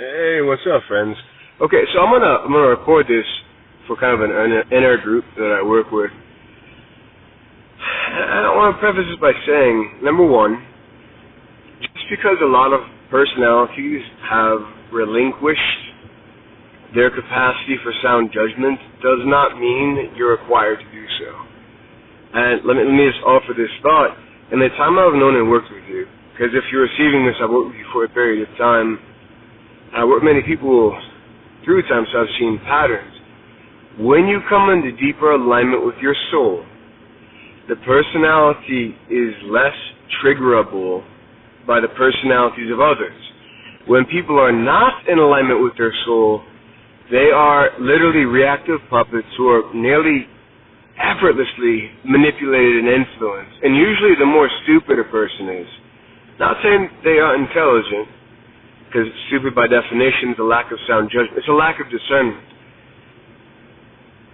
Hey, what's up, friends? Okay, so I'm gonna record this for kind of an inner group that I work with. I want to preface this by saying, number one, just because a lot of personalities have relinquished their capacity for sound judgment does not mean you're required to do so. And let me just offer this thought. In the time I've known and worked with you, because if you're receiving this, I've worked with you for a period of time. I work with many people through time, so I've seen patterns. When you come into deeper alignment with your soul, the personality is less triggerable by the personalities of others. When people are not in alignment with their soul, they are literally reactive puppets who are nearly effortlessly manipulated and influenced. And usually the more stupid a person is, not saying they are intelligent, because stupid by definition is a lack of sound judgment. It's a lack of discernment.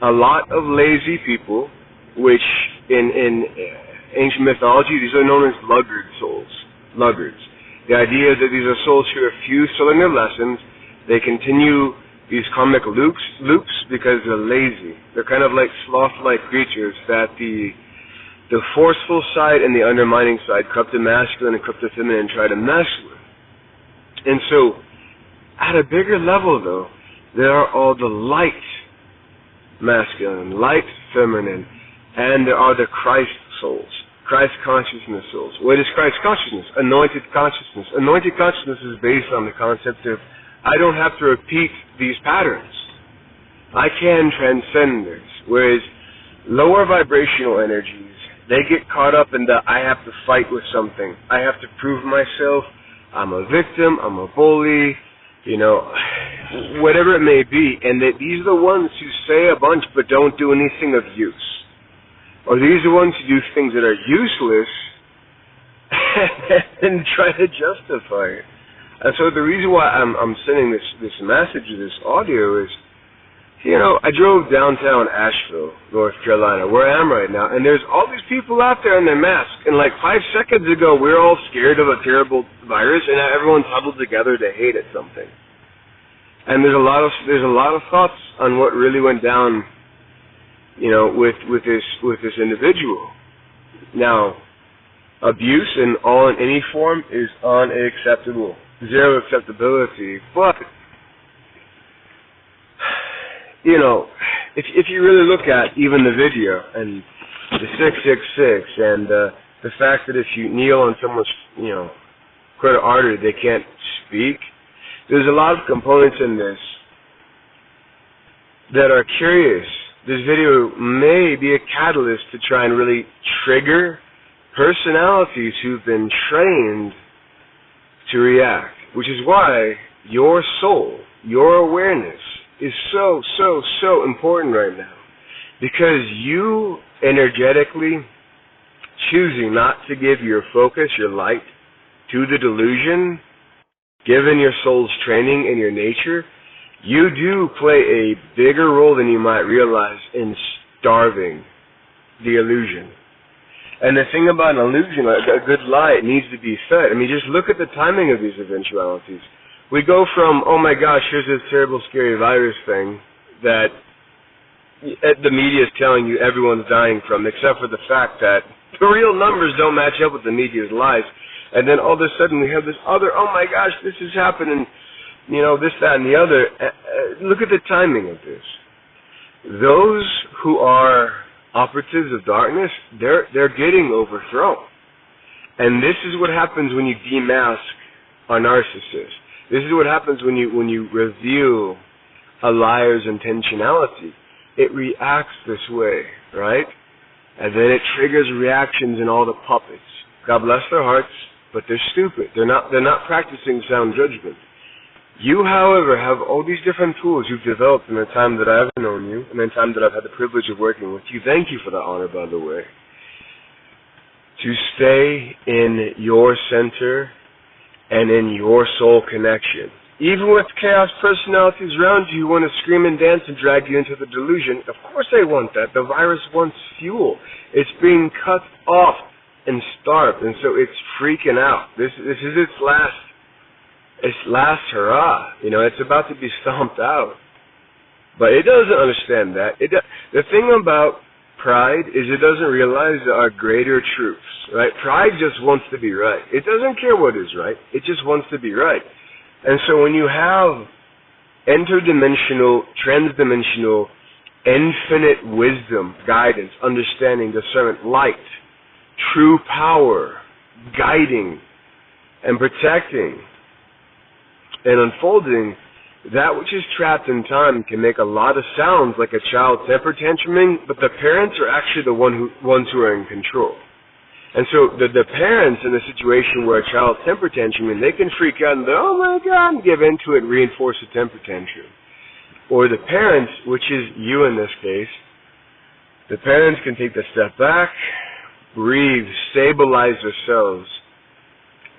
A lot of lazy people, which in ancient mythology, these are known as luggard souls. Luggards. The idea is that these are souls who refuse to learn their lessons. They continue these karmic loops because they're lazy. They're kind of like sloth-like creatures that the forceful side and the undermining side, corrupted masculine and corrupted feminine, try to mess with. And so, at a bigger level though, there are all the light masculine, light feminine, and there are the Christ souls, Christ consciousness souls. What is Christ consciousness? Anointed consciousness. Anointed consciousness is based on the concept of, I don't have to repeat these patterns. I can transcend this. Whereas lower vibrational energies, they get caught up in the, I have to fight with something. I have to prove myself. I'm a victim, I'm a bully, whatever it may be. And that these are the ones who say a bunch but don't do anything of use. Or these are the ones who do things that are useless and try to justify it. And so the reason why I'm sending this message, this audio is, I drove downtown Asheville, North Carolina, where I am right now, and there's all these people out there in their masks. And like 5 seconds ago, we were all scared of a terrible virus, and now everyone's huddled together to hate at something. And there's a lot of thoughts on what really went down, with this individual. Now, abuse in any form is unacceptable, zero acceptability. But if you really look at even the video and the 666 and the fact that if you kneel on someone's, carotid artery, they can't speak, there's a lot of components in this that are curious. This video may be a catalyst to try and really trigger personalities who've been trained to react, which is why your soul, your awareness, is so important right now, because you energetically choosing not to give your focus, your light, to the delusion, given your soul's training and your nature, you do play a bigger role than you might realize in starving the illusion. And the thing about an illusion, a good lie, it needs to be fed. I mean, just look at the timing of these eventualities. We go from, oh my gosh, here's this terrible, scary virus thing that the media is telling you everyone's dying from, except for the fact that the real numbers don't match up with the media's lies. And then all of a sudden we have this other, oh my gosh, this is happening, this, that, and the other. Look at the timing of this. Those who are operatives of darkness, they're getting overthrown. And this is what happens when you demask a narcissist. This is what happens when you reveal a liar's intentionality. It reacts this way, right? And then it triggers reactions in all the puppets. God bless their hearts, but they're stupid. They're not practicing sound judgment. You, however, have all these different tools you've developed in the time that I've known you, and in the time that I've had the privilege of working with you. Thank you for that honor, by the way. To stay in your center and in your soul connection. Even with chaos personalities around you who want to scream and dance and drag you into the delusion, of course they want that. The virus wants fuel. It's being cut off and starved, and so it's freaking out. This is its last It's last hurrah. It's about to be stomped out. But it doesn't understand that. The thing about pride is it doesn't realize there are greater truths, right? Pride just wants to be right. It doesn't care what is right. It just wants to be right. And so when you have interdimensional, transdimensional, infinite wisdom, guidance, understanding, discernment, light, true power, guiding and protecting and unfolding, that which is trapped in time can make a lot of sounds like a child temper tantruming, but the parents are actually the ones who are in control. And so the parents in a situation where a child's temper tantruming, they can freak out and go, oh my God, and give into it and reinforce the temper tantrum. Or the parents, which is you in this case, the parents can take the step back, breathe, stabilize themselves,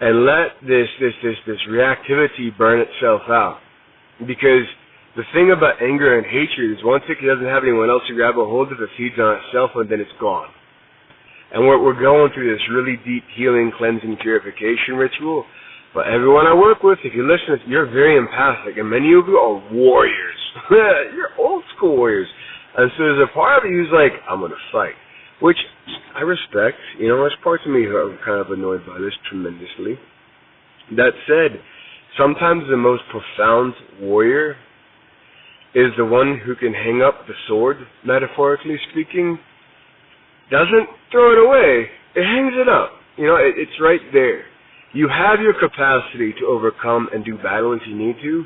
and let this reactivity burn itself out. Because the thing about anger and hatred is once it doesn't have anyone else to grab a hold of, it feeds on itself and then it's gone. And we're going through this really deep healing, cleansing, purification ritual. But everyone I work with, if you listen, you're very empathic, and many of you are warriors. You're old school warriors. And so there's a part of you who's like, I'm going to fight. Which I respect. There's parts of me who are kind of annoyed by this tremendously. That said, sometimes the most profound warrior is the one who can hang up the sword, metaphorically speaking, doesn't throw it away, it hangs it up. It's right there. You have your capacity to overcome and do battle if you need to.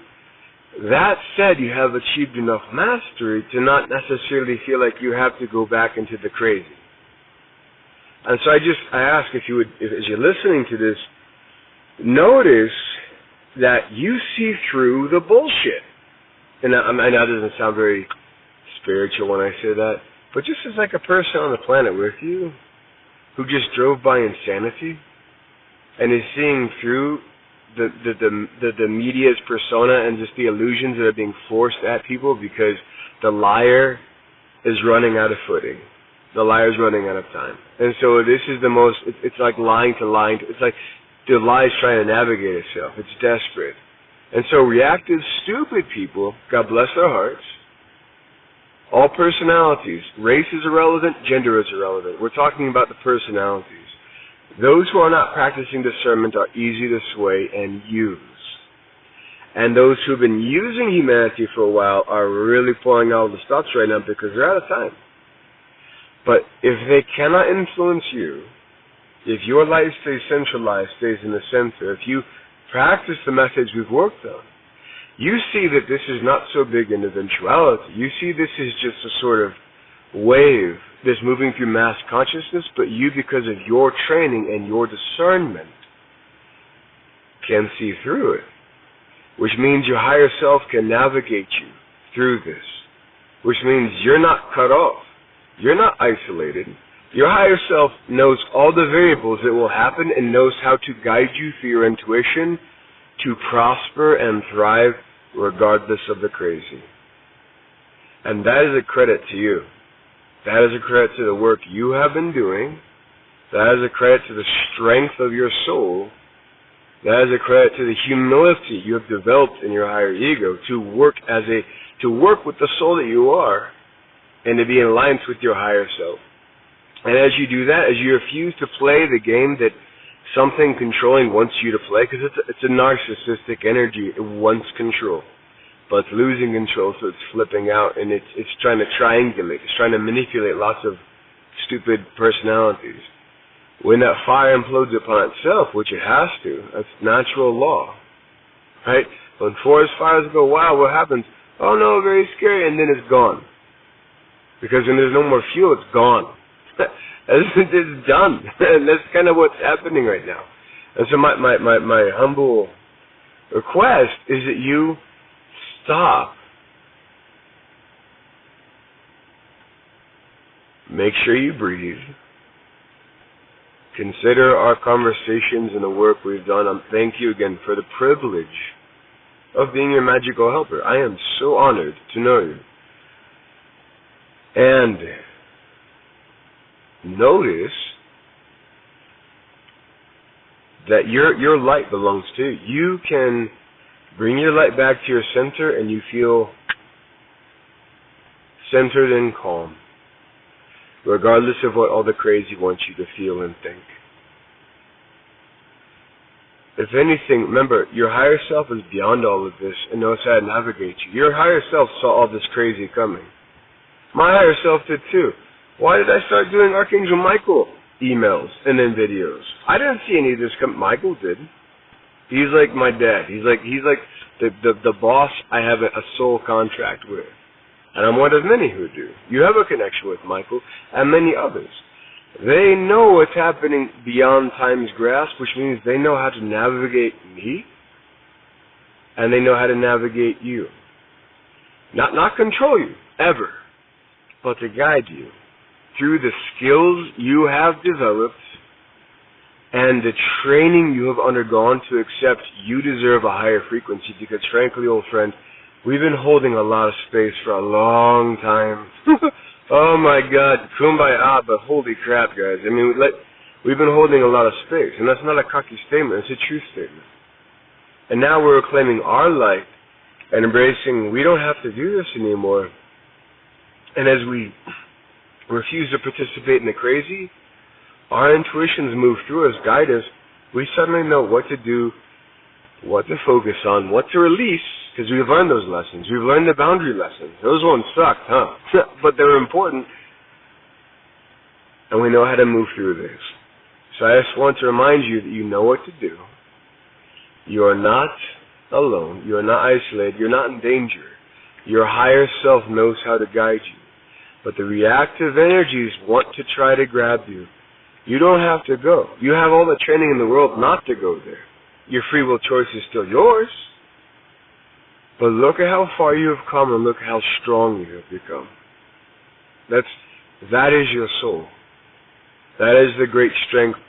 That said, you have achieved enough mastery to not necessarily feel like you have to go back into the crazy. And so I ask if you would, as you're listening to this, notice that you see through the bullshit. And I know it doesn't sound very spiritual when I say that, but just as like a person on the planet with you who just drove by insanity and is seeing through the media's persona and just the illusions that are being forced at people because the liar is running out of footing. The liar's running out of time. And so this is the most, it's like lying to lying. It's like the lie's trying to navigate itself. It's desperate. And so reactive, stupid people, God bless their hearts, all personalities, race is irrelevant, gender is irrelevant. We're talking about the personalities. Those who are not practicing discernment are easy to sway and use. And those who have been using humanity for a while are really pulling out the stops right now because they're out of time. But if they cannot influence you, if your life stays centralized, stays in the center, if you practice the methods we've worked on, you see that this is not so big an eventuality. You see this is just a sort of wave that's moving through mass consciousness, but you, because of your training and your discernment, can see through it. Which means your higher self can navigate you through this. Which means you're not cut off. You're not isolated. Your higher self knows all the variables that will happen and knows how to guide you through your intuition to prosper and thrive regardless of the crazy. And that is a credit to you. That is a credit to the work you have been doing. That is a credit to the strength of your soul. That is a credit to the humility you have developed in your higher ego to work with the soul that you are and to be in alliance with your higher self. And as you do that, as you refuse to play the game that something controlling wants you to play, because it's a narcissistic energy, it wants control, but it's losing control, so it's flipping out, and it's trying to triangulate, it's trying to manipulate lots of stupid personalities. When that fire implodes upon itself, which it has to, that's natural law, right? When forest fires go, wow, what happens? Oh no, very scary, and then it's gone. Because when there's no more fuel, it's gone. It's done. And that's kind of what's happening right now. And so my humble request is that you stop. Make sure you breathe. Consider our conversations and the work we've done. Thank you again for the privilege of being your magical helper. I am so honored to know you. And notice that your light belongs to you. You can bring your light back to your center and you feel centered and calm, regardless of what all the crazy wants you to feel and think. If anything, remember, your higher self is beyond all of this and knows how to navigate you. Your higher self saw all this crazy coming. My higher self did too. Why did I start doing Archangel Michael emails and then videos? I didn't see any of this come. Michael did. He's like my dad. He's like the boss I have a soul contract with. And I'm one of many who do. You have a connection with Michael and many others. They know what's happening beyond time's grasp, which means they know how to navigate me, and they know how to navigate you. Not control you, ever, but to guide you through the skills you have developed and the training you have undergone to accept you deserve a higher frequency, because frankly, old friend, we've been holding a lot of space for a long time. Oh my God, kumbaya, but holy crap, guys. I mean, we've been holding a lot of space, and that's not a cocky statement, it's a true statement. And now we're claiming our light and embracing we don't have to do this anymore. And as we refuse to participate in the crazy, our intuitions move through us, guide us. We suddenly know what to do, what to focus on, what to release, because we've learned those lessons. We've learned the boundary lessons. Those ones sucked, huh? But they were important. And we know how to move through this. So I just want to remind you that you know what to do. You are not alone. You are not isolated. You're not in danger. Your higher self knows how to guide you. But the reactive energies want to try to grab you. You don't have to go. You have all the training in the world not to go there. Your free will choice is still yours. But look at how far you have come and look how strong you have become. That is your soul. That is the great strength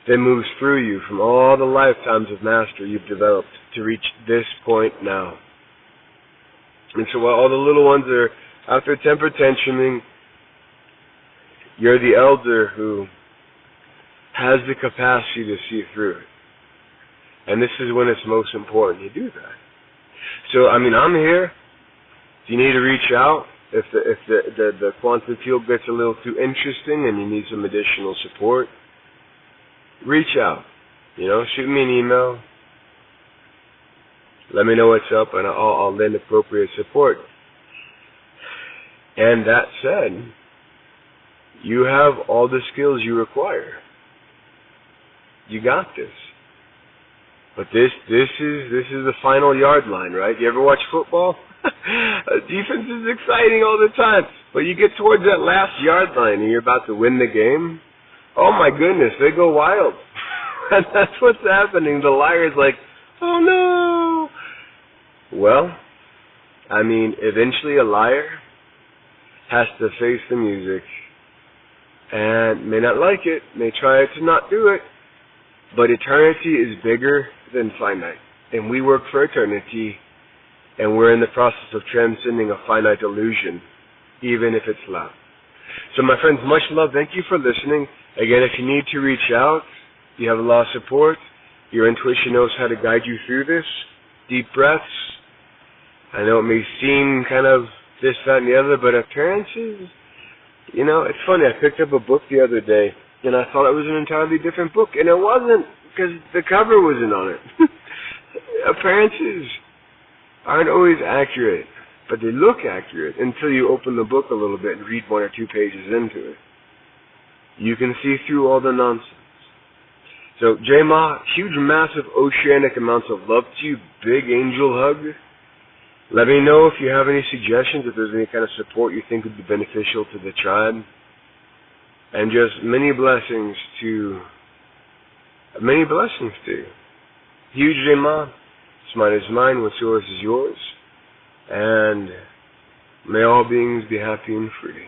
that moves through you from all the lifetimes of mastery you've developed to reach this point now. And so while all the little ones are out there temper tantruming, you're the elder who has the capacity to see through it. And this is when it's most important you do that. So, I mean, I'm here. If you need to reach out, if the quantum field gets a little too interesting and you need some additional support, reach out. You know, shoot me an email. Let me know what's up, and I'll lend appropriate support. And that said, you have all the skills you require. You got this. But this is the final yard line, right? You ever watch football? Defense is exciting all the time, but you get towards that last yard line and you're about to win the game. Oh my goodness, they go wild. And that's what's happening. The liar's like, oh no. Well, I mean, eventually a liar has to face the music and may not like it, may try to not do it, but eternity is bigger than finite. And we work for eternity, and we're in the process of transcending a finite illusion, even if it's loud. So my friends, much love. Thank you for listening. Again, if you need to reach out, you have a lot of support. Your intuition knows how to guide you through this. Deep breaths. I know it may seem kind of this, that, and the other, but appearances, you know, it's funny. I picked up a book the other day, and I thought it was an entirely different book, and it wasn't, because the cover wasn't on it. Appearances aren't always accurate, but they look accurate until you open the book a little bit and read 1 or 2 pages into it. You can see through all the nonsense. So, J-Ma, huge, massive, oceanic amounts of love to you. Big angel hug. Let me know if you have any suggestions, if there's any kind of support you think would be beneficial to the tribe. And just many blessings to you. Huge J-Ma. What's mine is mine, what's yours is yours. And may all beings be happy and free.